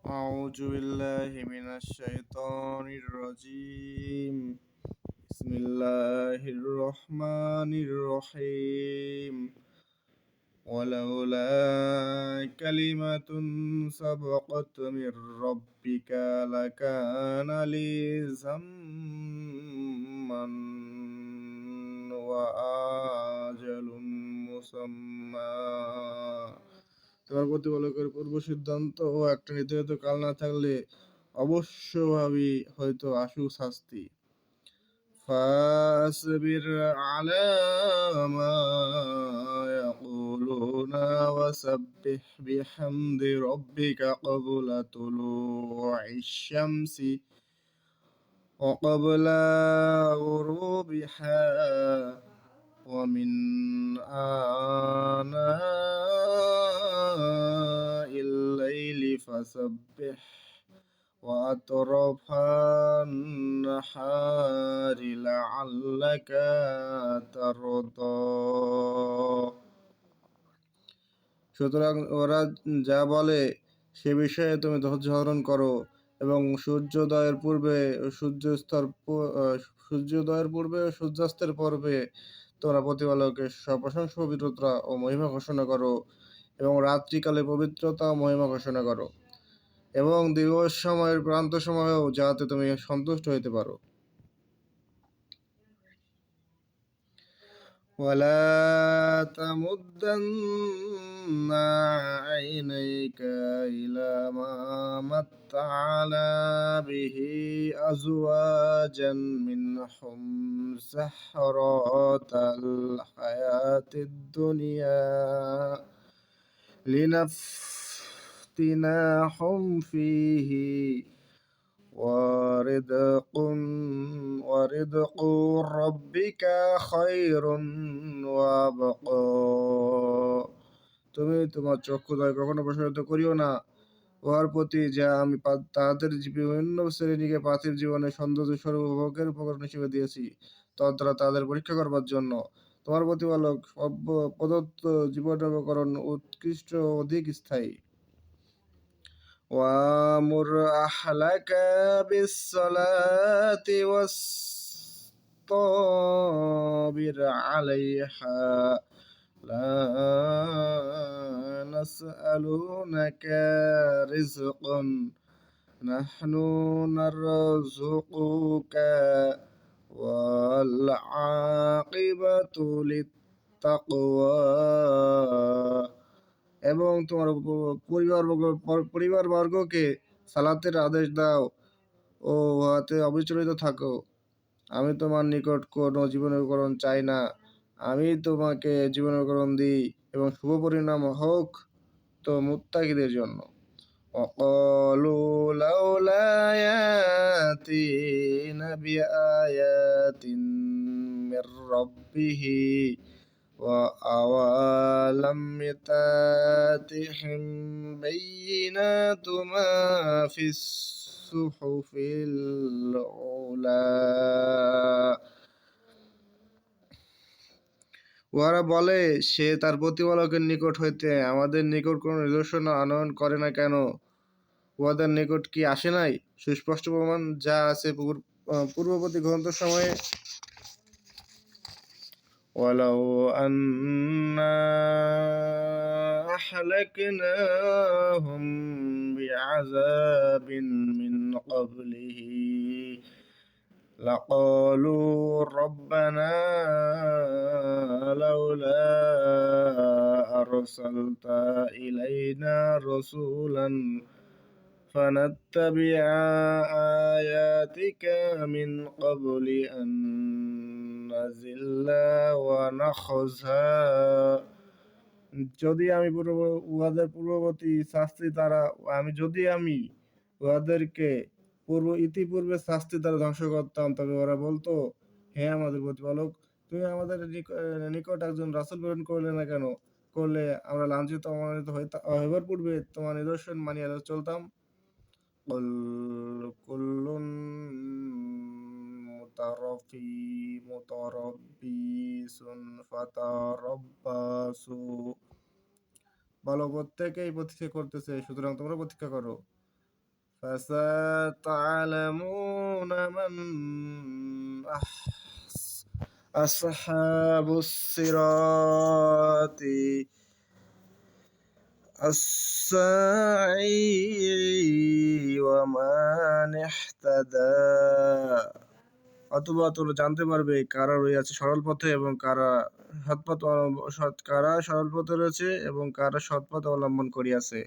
أعوذ بالله من الشيطان الرجيم. بسم الله الرحمن الرحيم. ولولا كلمة سبقت من ربك لكان لزاما وأجل مسمى। তোমার প্রতিপালকের পূর্ব সিদ্ধান্ত ও একটা নির্ধারিত কাল না থাকলে অবশ্যভাবে হয়তো আসুক শাস্তি। ফাসবির আলা মা ইয়াকুলুনা ওয়াসাব্বিহ বিহামদি রাব্বিকা ক্বাবলা তুলুইশ শামসি ওয়া ক্বাবলা গুরুবিহা ওয়া মিন আনাইল লাইলি ফাসাব্বিহ ওয়া আতরাফান নাহারি লাআল্লাকা তারদা। সুতরাং ওরা যা বলে সে বিষয়ে তুমি ধৈর্য ধারণ করো এবং সূর্যোদয়ের পূর্বে ও সূর্যাস্তের পূর্বে তোমরা প্রতিপালকের সপ্রশংসা পবিত্রতা ও মহিমা ঘোষণা করো এবং রাত্রিকালে পবিত্রতা ও মহিমা ঘোষণা করো এবং দিবস সময়ের প্রান্ত সময়েও যাতে তুমি সন্তুষ্ট হইতে পারো। ولا تمدن عينيك إلى ما متعنا به أزواجا منهم زهرة الحياة الدنيا لنفتناهم فيه ورزق ربك خير وأبقى। তুমি তোমার চক্ষুদ্বয় কখনো প্রসারিত করিও না উহার প্রতি যা আমি তাহাদের বিভিন্ন শ্রেণীকে পার্থিব জীবনের সৌন্দর্য স্বরূপ উপভোগের উপকরণ হিসেবে দিয়েছি, তদ্বারা তাদের পরীক্ষা করবার জন্য। তোমার প্রতিপালক প্রদত্ত জীবনের উপকরণ উৎকৃষ্ট অধিক স্থায়ী। وَأَمُرْ أَهْلَكَ بِالصَّلَاةِ وَاصْطَبِرْ عَلَيْهَا لَا نَسْأَلُكَ رِزْقًا نَحْنُ نَرْزُقُكَ وَالْعَاقِبَةُ لِلتَّقْوَى। এবং তোমার পরিবারবর্গকে সালাতের আদেশ দাও ও উহাতে অবিচলিত থাকো। আমি তোমার নিকট কোনো জীবনের উপকরণ চাই না, আমি তোমাকে জীবনের উপকরণ দিই এবং শুভ পরিণাম হোক তো মুত্তাকিদের জন্য। وقالوا لولا يأتينا بآيات من ربه وأولم تأتهم بينات ما في الصحف الأولى। উহারা বলে, সে তার প্রতিপালকের নিকট হইতে আমাদের নিকট কোন নিদর্শন আনয়ন করে না কেন? উহাদের নিকট কি আসে নাই সুস্পষ্ট প্রমাণ যা আছে পূর্ববর্তী গ্রন্থসমূহে? ولو أنا أهلكناهم بعذاب من قبله لقالوا ربنا لولا أرسلت إلينا رسولا فنتبع آياتك من قبل أن نذل ونخزى। যদি আমি উহাদের পূর্ববর্তী শাস্তি দ্বারা উহাদেরকে ইতিপূর্বে শাস্তি দ্বারা ধ্বংস করতাম, তবে ওরা বলতো, হে আমাদের প্রতিপালক, তুমি আমাদের নিকট একজন রাসূল প্রেরণ করলে না কেন? করলে আমরা লাঞ্ছিত অপমানিত হইবার পূর্বে তোমার নিদর্শন মানিয়া চলতাম। قل كل متربص فتربصوا। বলো, প্রত্যেকেই প্রতীক্ষা করতেছে, সুতরাং তোমরা প্রতীক্ষা করো। فستعلمون من أصحاب الصراط السعير ومن اهتدى। অথবা তোমরা জানতে পারবে কারা রয়েছে সরল পথে এবং কারা সৎ পথ কারা সরল পথে রয়েছে এবং কারা সৎ পথ অবলম্বন করিয়াছে।